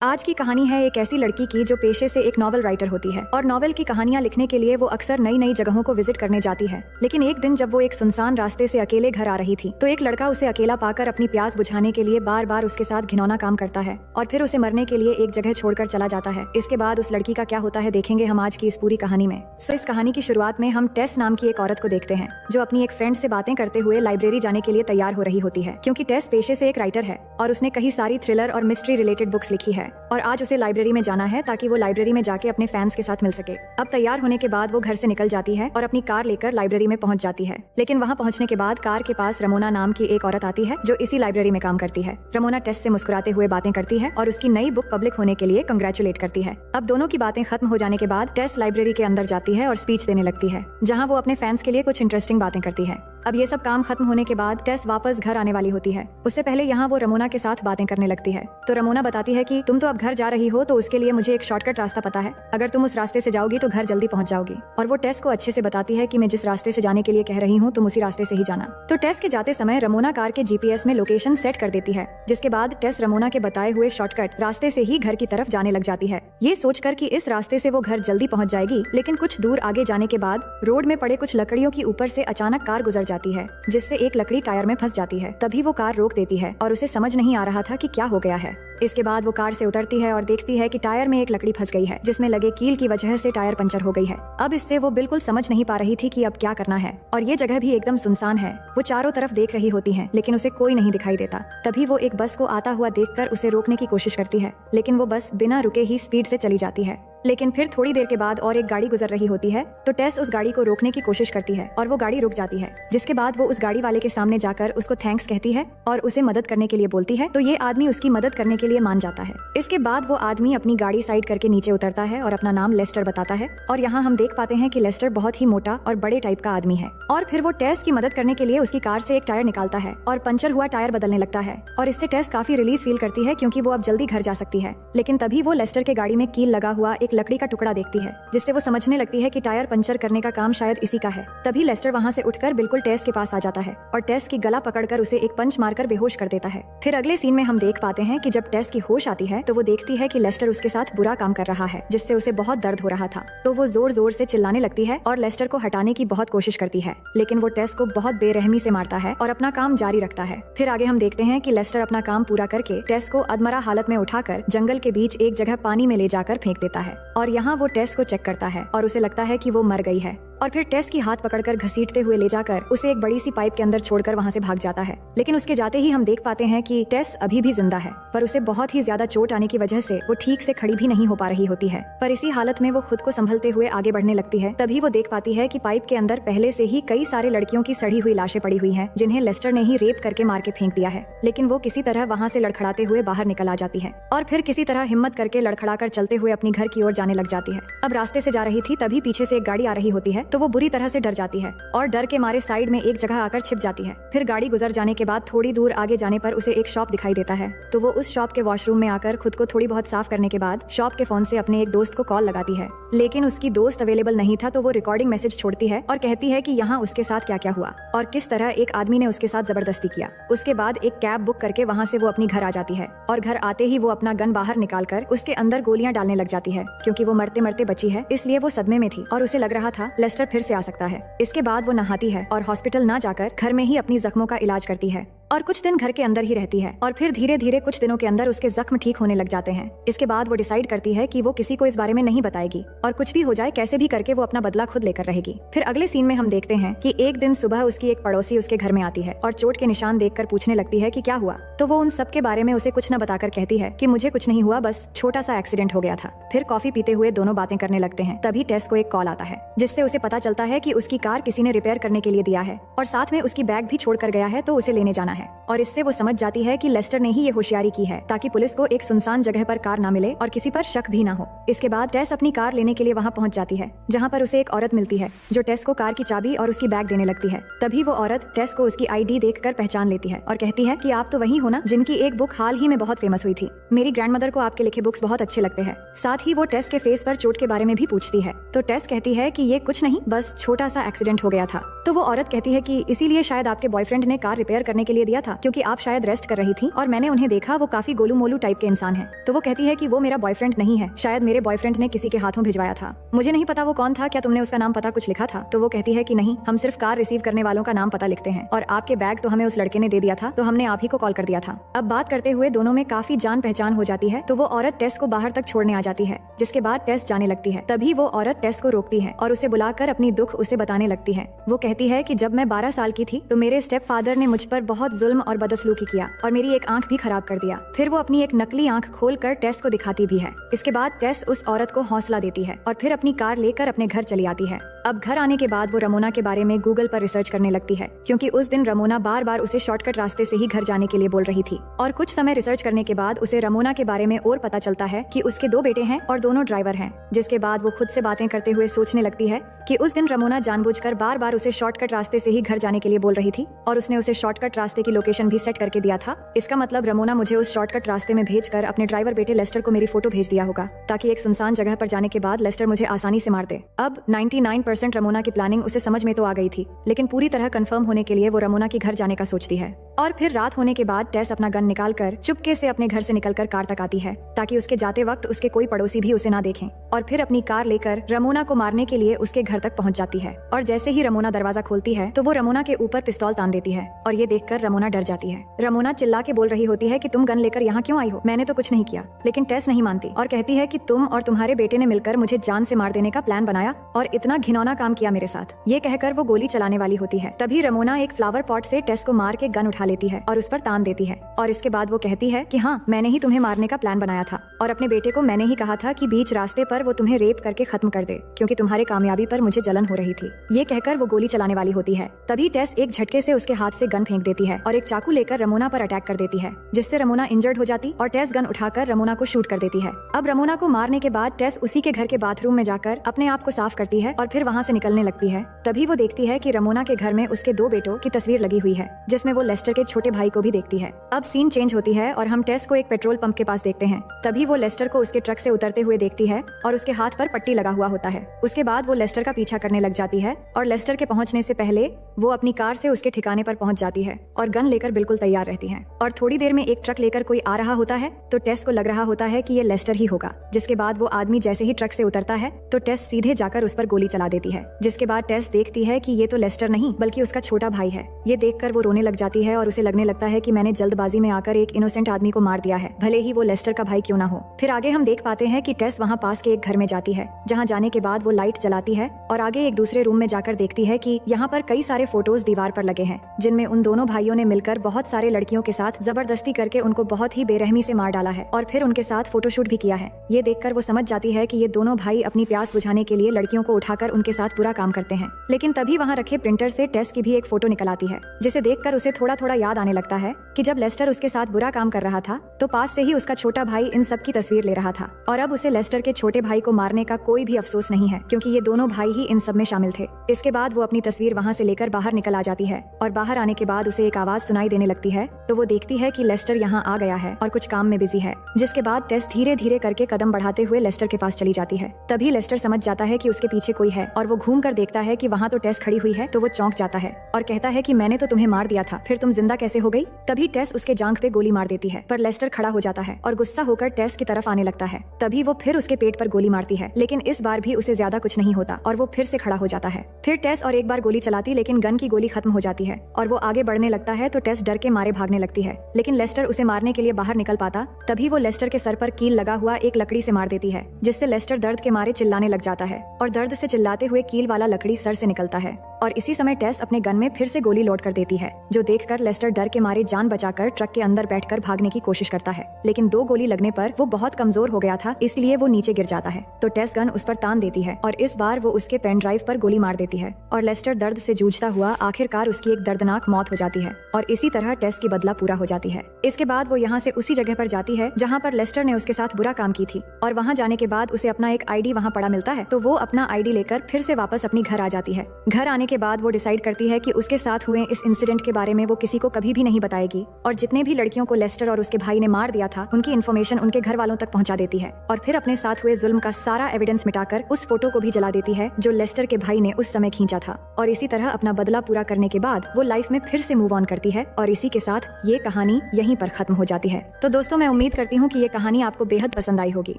आज की कहानी है एक ऐसी लड़की की जो पेशे से एक नॉवल राइटर होती है और नॉवल की कहानियां लिखने के लिए वो अक्सर नई नई जगहों को विजिट करने जाती है। लेकिन एक दिन जब वो एक सुनसान रास्ते से अकेले घर आ रही थी तो एक लड़का उसे अकेला पाकर अपनी प्यास बुझाने के लिए बार बार उसके साथ घिनौना काम करता है और फिर उसे मरने के लिए एक जगह छोड़कर चला जाता है। इसके बाद उस लड़की का क्या होता है देखेंगे हम आज की इस पूरी कहानी में। इस कहानी की शुरुआत में हम टेस नाम की एक औरत को देखते हैं जो अपनी एक फ्रेंड से बातें करते हुए लाइब्रेरी जाने के लिए तैयार हो रही होती है, क्योंकि टेस पेशे से एक राइटर है और उसने कई सारी थ्रिलर और मिस्ट्री रिलेटेड बुक्स लिखी है और आज उसे लाइब्रेरी में जाना है ताकि वो लाइब्रेरी में जाके अपने फैंस के साथ मिल सके। अब तैयार होने के बाद वो घर से निकल जाती है और अपनी कार लेकर लाइब्रेरी में पहुंच जाती है। लेकिन वहां पहुंचने के बाद कार के पास रमोना नाम की एक औरत आती है जो इसी लाइब्रेरी में काम करती है। रमोना टेस से मुस्कुराते हुए बातें करती है और उसकी नई बुक पब्लिक होने के लिए कंग्रेचुलेट करती है। अब दोनों की बातें खत्म हो जाने के बाद टेस लाइब्रेरी के अंदर जाती है और स्पीच देने लगती है जहाँ वो अपने फैंस के लिए कुछ इंटरेस्टिंग बातें करती है। अब ये सब काम खत्म होने के बाद टेस वापस घर आने वाली होती है। उससे पहले यहाँ वो रमोना के साथ बातें करने लगती है तो रमोना बताती है कि तुम तो अब घर जा रही हो तो उसके लिए मुझे एक शॉर्टकट रास्ता पता है, अगर तुम उस रास्ते से जाओगी तो घर जल्दी पहुंच जाओगी। और वो टेस को अच्छे से बताती है कि मैं जिस रास्ते से जाने के लिए कह रही हूँ तुम उसी रास्ते से ही जाना। तो टेस के जाते समय रमोना कार के जीपीएस में लोकेशन सेट कर देती है, जिसके बाद टेस रमोना के बताए हुए शॉर्टकट रास्ते से ही घर की तरफ जाने लग जाती है, ये सोचकर कि इस रास्ते से वो घर जल्दी पहुंच जाएगी। लेकिन कुछ दूर आगे जाने के बाद रोड में पड़े कुछ लकड़ियों की ऊपर से अचानक कार गुजर जाती है जिससे एक लकड़ी टायर में फंस जाती है। तभी वो कार रोक देती है और उसे समझ नहीं आ रहा था कि क्या हो गया है। इसके बाद वो कार से उतरती है और देखती है कि टायर में एक लकड़ी फंस गई है जिसमें लगे कील की वजह से टायर पंचर हो गई है। अब इससे वो बिल्कुल समझ नहीं पा रही थी कि अब क्या करना है और ये जगह भी एकदम सुनसान है। वो चारों तरफ देख रही होती है लेकिन उसे कोई नहीं दिखाई देता। तभी वो एक बस को आता हुआ देखकर उसे रोकने की कोशिश करती है, लेकिन वो बस बिना रुके ही स्पीड से चली जाती है। लेकिन फिर थोड़ी देर के बाद और एक गाड़ी गुजर रही होती है तो टेस उस गाड़ी को रोकने की कोशिश करती है और वो गाड़ी रुक जाती है, जिसके बाद वो उस गाड़ी वाले के सामने जाकर उसको थैंक्स कहती है और उसे मदद करने के लिए बोलती है। तो ये आदमी उसकी मदद करने के लिए मान जाता है। इसके बाद वो आदमी अपनी गाड़ी साइड करके नीचे उतरता है और अपना नाम लेस्टर बताता है और यहाँ हम देख पाते हैं कि लेस्टर बहुत ही मोटा और बड़े टाइप का आदमी है। और फिर वो टेस की मदद करने के लिए उसकी कार से एक टायर निकालता है और पंचर हुआ टायर बदलने लगता है और इससे टेस काफी रिलीज फील करती है क्योंकि वो अब जल्दी घर जा सकती है। लेकिन तभी वो लेस्टर के गाड़ी में कील लगा हुआ एक लकड़ी का टुकड़ा देखती है जिससे वो समझने लगती है कि टायर पंचर करने का काम शायद इसी का है। तभी लेस्टर वहाँ से उठकर बिल्कुल टेस के पास आ जाता है और टेस की गला पकड़कर उसे एक पंच मारकर बेहोश कर देता है। फिर अगले सीन में हम देख पाते हैं कि जब टेस की होश आती है तो वो देखती है कि लेस्टर उसके साथ बुरा काम कर रहा है जिससे उसे बहुत दर्द हो रहा था। तो वो जोर जोर से चिल्लाने लगती है और लेस्टर को हटाने की बहुत कोशिश करती है, लेकिन वो टेस को बहुत बेरहमी से मारता है और अपना काम जारी रखता है। फिर आगे हम देखते हैं कि लेस्टर अपना काम पूरा करके टेस को अधमरा हालत में उठाकर जंगल के बीच एक जगह पानी में ले जाकर फेंक देता है और यहाँ वो टेस को चेक करता है और उसे लगता है कि वो मर गई है और फिर टेस की हाथ पकड़कर घसीटते हुए ले जाकर उसे एक बड़ी सी पाइप के अंदर छोड़कर वहाँ से भाग जाता है। लेकिन उसके जाते ही हम देख पाते हैं कि टेस अभी भी जिंदा है, पर उसे बहुत ही ज्यादा चोट आने की वजह से वो ठीक से खड़ी भी नहीं हो पा रही होती है। पर इसी हालत में वो खुद को संभलते हुए आगे बढ़ने लगती है। तभी वो देख पाती है कि पाइप के अंदर पहले से ही कई सारे लड़कियों की सड़ी हुई लाशें पड़ी हुई है जिन्हें लेस्टर ने ही रेप करके मार के फेंक दिया है। लेकिन वो किसी तरह वहाँ से लड़खड़ाते हुए बाहर निकल आ जाती है और फिर किसी तरह हिम्मत करके लड़खड़ाकर चलते हुए अपनी घर की ओर जाने लग जाती है। अब रास्ते से जा रही थी तभी पीछे से एक गाड़ी आ रही होती है तो वो बुरी तरह से डर जाती है और डर के मारे साइड में एक जगह आकर छिप जाती है। फिर गाड़ी गुजर जाने के बाद थोड़ी दूर आगे जाने पर उसे एक शॉप दिखाई देता है तो वो उस शॉप के वॉशरूम में आकर खुद को थोड़ी बहुत साफ करने के बाद शॉप के फोन से अपने एक दोस्त को कॉल लगाती है, लेकिन उसकी दोस्त अवेलेबल नहीं था तो वो रिकॉर्डिंग मैसेज छोड़ती है और कहती है कि यहाँ उसके साथ क्या क्या हुआ और किस तरह एक आदमी ने उसके साथ जबरदस्ती किया। उसके बाद एक कैब बुक करके वहाँ से वो अपनी घर आ जाती है और घर आते ही वो अपना गन बाहर निकालकर उसके अंदर गोलियां डालने लग जाती है क्योंकि वो मरते मरते बची है, इसलिए वो सदमे में थी और उसे लग रहा था लेस्टर फिर से आ सकता है। इसके बाद वो नहाती है और हॉस्पिटल ना जाकर घर में ही अपनी जख्मों का इलाज करती है और कुछ दिन घर के अंदर ही रहती है और फिर धीरे धीरे कुछ दिनों के अंदर उसके जख्म ठीक होने लग जाते हैं। इसके बाद वो डिसाइड करती है कि वो किसी को इस बारे में नहीं बताएगी और कुछ भी हो जाए कैसे भी करके वो अपना बदला खुद लेकर रहेगी। फिर अगले सीन में हम देखते हैं कि एक दिन सुबह उसकी एक पड़ोसी उसके घर में आती है और चोट के निशान देखकर पूछने लगती है कि क्या हुआ। तो वो उन सब के बारे में उसे कुछ न बताकर कहती है कि मुझे कुछ नहीं हुआ, बस छोटा सा एक्सीडेंट हो गया था। फिर कॉफी पीते हुए दोनों बातें करने लगते हैं। तभी टेस को एक कॉल आता है जिससे उसे पता चलता है कि उसकी कार किसी ने रिपेयर करने के लिए दिया है और साथ में उसकी बैग भी छोड़ कर गया है तो उसे लेने जाना है। और इससे वो समझ जाती है कि लेस्टर ने ही ये होशियारी की है ताकि पुलिस को एक सुनसान जगह पर कार ना मिले और किसी पर शक भी ना हो। इसके बाद टेस अपनी कार लेने के लिए वहाँ पहुँच जाती है जहाँ पर उसे एक औरत मिलती है जो टेस को कार की चाबी और उसकी बैग देने लगती है। तभी वो औरत टेस को उसकी आईडी देखकर पहचान लेती है और कहती है कि आप तो वही हो ना जिनकी एक बुक हाल ही में बहुत फेमस हुई थी। मेरी ग्रैंडमदर को आपके लिखे बुक्स बहुत अच्छे लगते हैं। साथ ही वो टेस के फेस पर चोट के बारे में भी पूछती है तो टेस कहती है कि ये कुछ नहीं, नहीं, बस छोटा सा एक्सीडेंट हो गया था। तो वो औरत कहती है कि इसीलिए शायद आपके बॉयफ्रेंड ने कार रिपेयर करने के लिए दिया था, क्योंकि आप शायद रेस्ट कर रही थी और मैंने उन्हें देखा, वो काफी गोलू मोलू टाइप के इंसान है। तो वो कहती है कि वो मेरा बॉयफ्रेंड नहीं है, शायद मेरे बॉयफ्रेंड ने किसी के हाथों भिजवाया था। मुझे नहीं पता वो कौन था, क्या तुमने उसका नाम पता कुछ लिखा था? तो वो कहती है कि नहीं, हम सिर्फ कार रिसीव करने वालों का नाम पता लिखते हैं, और आपके बैग तो हमें उस लड़के ने दे दिया था, तो हमने आप ही को कॉल कर दिया था। अब बात करते हुए दोनों में काफी जान पहचान हो जाती है। तो वो औरत टेस को बाहर तक छोड़ने आ जाती है, जिसके बाद टेस जाने लगती है। तभी वो औरत टेस को रोकती है और उसे बुलाकर अपनी दुख उसे बताने लगती है। वो कहती है कि जब मैं 12 साल की थी तो मेरे स्टेप फादर ने मुझ पर बहुत जुल्म और बदसलूकी किया और मेरी एक आंख भी खराब कर दिया। फिर वो अपनी एक नकली आंख खोलकर टेस को दिखाती भी है। इसके बाद टेस उस औरत को हौसला देती है और फिर अपनी कार लेकर अपने घर चली आती है। अब घर आने के बाद वो रमोना के बारे में गूगल पर रिसर्च करने लगती है, क्योंकि उस दिन रमोना बार बार उसे शॉर्टकट रास्ते से ही घर जाने के लिए बोल रही थी। और कुछ समय रिसर्च करने के बाद उसे रमोना के बारे में और पता चलता है कि उसके 2 बेटे हैं और दोनों ड्राइवर हैं। जिसके बाद वो खुद से बातें करते हुए सोचने लगती है कि उस दिन रमोना जानबूझकर बार बार उसे शॉर्टकट रास्ते से ही घर जाने के लिए बोल रही थी और उसने उसे शॉर्टकट रास्ते की लोकेशन भी सेट करके दिया था। इसका मतलब रमोना मुझे उस शॉर्टकट रास्ते में भेजकर अपने ड्राइवर बेटे लेस्टर को मेरी फोटो भेज दिया होगा, ताकि एक सुनसान जगह पर जाने के बाद लेस्टर मुझे आसानी से मार दे। अब 99% रमोना की प्लानिंग उसे समझ में तो आ गई थी, लेकिन पूरी तरह कंफर्म होने के लिए वो रमोना के घर जाने का सोचती है। और फिर रात होने के बाद टेस अपना गन निकालकर चुपके से अपने घर से निकलकर कार तक आती है, ताकि उसके जाते वक्त उसके कोई पड़ोसी भी उसे ना देखें। और फिर अपनी कार लेकर रमोना को मारने के लिए उसके घर तक पहुंच जाती है। और जैसे ही रमोना दरवाजा खोलती है तो वो रमोना के ऊपर पिस्तौल तान देती है, और ये देखकर रमोना डर जाती है। रमोना चिल्ला के बोल रही होती है कि तुम गन लेकर यहाँ क्यों आई हो, मैंने तो कुछ नहीं किया। लेकिन टेस नहीं मानती और कहती है कि तुम और तुम्हारे बेटे ने मिलकर मुझे जान से मार देने का प्लान बनाया और इतना घिनौना काम किया मेरे साथ। ये कहकर वो गोली चलाने वाली होती है। तभी रमोना एक फ्लावर पॉट से टेस को मार के गन उठा लेती है और उस पर तान देती है। और इसके बाद वो कहती है कि हाँ, मैंने ही तुम्हें मारने का प्लान बनाया था और अपने बेटे को मैंने ही कहा था कि बीच रास्ते पर वो तुम्हें रेप करके खत्म कर दे, क्योंकि तुम्हारे कामयाबी पर मुझे जलन हो रही थी। ये कहकर वो गोली चलाने वाली होती है। तभी टेस एक झटके से उसके हाथ से गन फेंक देती है और एक चाकू लेकर रमोना पर अटैक कर देती है, जिससे रमोना इंजर्ड हो जाती और टेस गन उठाकर रमोना को शूट कर देती है। अब रमोना को मारने के बाद टेस उसी के घर के बाथरूम में जाकर अपने आप को साफ करती है और फिर वहाँ से निकलने लगती है। तभी वो देखती है कि रमोना के घर में उसके 2 बेटों की तस्वीर लगी हुई है, जिसमें वो लेस्टर के छोटे भाई को भी देखती है। अब सीन चेंज होती है और हम टेस को एक पेट्रोल पंप के पास देखते हैं। तभी वो लेस्टर को उसके ट्रक से उतरते हुए देखती है और उसके हाथ पर पट्टी लगा हुआ होता है। उसके बाद वो लेस्टर का पीछा करने लग जाती है और लेस्टर के पहुंचने से पहले वो अपनी कार से उसके ठिकाने पर पहुंच जाती है और गन लेकर बिल्कुल तैयार रहती है। और थोड़ी देर में एक ट्रक लेकर कोई आ रहा होता है, तो टेस को लग रहा होता है कि ये लेस्टर ही होगा। जिसके बाद वो आदमी जैसे ही ट्रक से उतरता है तो टेस सीधे जाकर उस पर गोली चला देती है। जिसके बाद टेस देखती है कि ये तो लेस्टर नहीं बल्कि उसका छोटा भाई है। ये देखकर वो रोने लग जाती है और उसे लगने लगता है कि मैंने जल्दबाजी में आकर एक इनोसेंट आदमी को मार दिया है, भले ही वो लेस्टर का भाई क्यों ना हो। फिर आगे हम देख पाते हैं कि टेस वहाँ पास के एक घर में जाती है, जहाँ जाने के बाद वो लाइट जलाती है और आगे एक दूसरे रूम में जाकर देखती है कि यहाँ पर कई सारे फोटोज दीवार पर लगे हैं, जिनमें उन दोनों भाइयों ने मिलकर बहुत सारे लड़कियों के साथ जबरदस्ती करके उनको बहुत ही बेरहमी से मार डाला है और फिर उनके साथ फोटोशूट भी किया है। ये देखकर वो समझ जाती है कि ये दोनों भाई अपनी प्यास बुझाने के लिए लड़कियों को उठाकर उनके साथ बुरा काम करते हैं। लेकिन तभी वहाँ रखे प्रिंटर से टेस की भी एक फोटो निकल आती है, जिसे देखकर उसे थोड़ा थोड़ा याद आने लगता है कि जब लेस्टर उसके साथ बुरा काम कर रहा था तो पास से ही उसका छोटा भाई इन सब की तस्वीर ले रहा था। और अब उसे लेस्टर के छोटे भाई को मारने का कोई भी अफसोस नहीं है, क्योंकि ये दोनों भाई ही इन सब में शामिल थे। इसके बाद वो अपनी तस्वीर वहाँ से लेकर बाहर निकल आ जाती है और बाहर आने के बाद उसे एक आवाज सुनाई देने लगती है। तो वो देखती है कि लेस्टर यहाँ आ गया है और कुछ काम में बिजी है। जिसके बाद टेस धीरे धीरे करके कदम बढ़ाते हुए लेस्टर के पास चली जाती है। तभी लेस्टर समझ जाता है कि उसके पीछे कोई है और वो घूम कर देखता है कि वहाँ तो टेस खड़ी हुई है। तो वो चौंक जाता है और कहता है कि मैंने तो तुम्हें मार दिया था, फिर तुम जिंदा कैसे हो गई? तभी टेस उसके जांघ पे गोली मार देती है, पर लेस्टर खड़ा हो जाता है और गुस्सा होकर टेस की तरफ आने लगता है। तभी वो फिर उसके पेट पर गोली मारती है, लेकिन इस बार भी उसे ज्यादा कुछ नहीं होता और वो फिर से खड़ा हो जाता है। फिर टेस और एक बार गोली चलाती, लेकिन गन की गोली खत्म हो जाती है और वो आगे बढ़ने लगता है। तो टेस डर के मारे भागने लगती है, लेकिन लेस्टर उसे मारने के लिए बाहर निकल पाता। तभी वो लेस्टर के सर पर कील लगा हुआ एक लकड़ी से मार देती है, जिससे लेस्टर दर्द के मारे चिल्लाने लग जाता है और दर्द से चिल्लाते हुए कील वाला लकड़ी सर से निकलता है। और इसी समय टेस अपने गन में फिर से गोली लोड कर देती है, जो देखकर लेस्टर डर के मारे जान बचाकर ट्रक के अंदर बैठकर भागने की कोशिश करता है। लेकिन 2 गोली लगने पर वो बहुत कमजोर हो गया था, इसलिए वो नीचे गिर जाता है। तो टेस गन उस पर तान देती है और इस बार वो उसके पेन ड्राइव पर गोली मार देती है और लेस्टर दर्द से जूझता सोचता हुआ आखिरकार उसकी एक दर्दनाक मौत हो जाती है और इसी तरह टेस की बदला पूरा हो जाती है। इसके बाद वो यहाँ से उसी जगह पर जाती है जहाँ पर लेस्टर ने उसके साथ बुरा काम की थी और वहाँ जाने के बाद उसे अपना एक आईडी वहाँ पड़ा मिलता है, तो वो अपना आईडी लेकर फिर से वापस अपनी घर आ जाती है। घर आने के बाद वो डिसाइड करती है कि उसके साथ हुए इस इंसिडेंट के बारे में वो किसी को कभी भी नहीं बताएगी और जितने भी लड़कियों को लेस्टर और उसके भाई ने मार दिया था उनकी इन्फॉर्मेशन उनके घर वालों तक पहुंचा देती है और फिर अपने साथ हुए जुल्म का सारा एविडेंस मिटाकर उस फोटो को भी जला देती है जो लेस्टर के भाई ने उस समय खींचा था। और इसी तरह अपना बदला पूरा करने के बाद वो लाइफ में फिर से मूव ऑन करती है और इसी के साथ ये कहानी यहीं पर खत्म हो जाती है। तो दोस्तों, मैं उम्मीद करती हूँ कि ये कहानी आपको बेहद पसंद आई होगी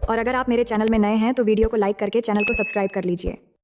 और अगर आप मेरे चैनल में नए हैं तो वीडियो को लाइक करके चैनल को सब्सक्राइब कर लीजिए।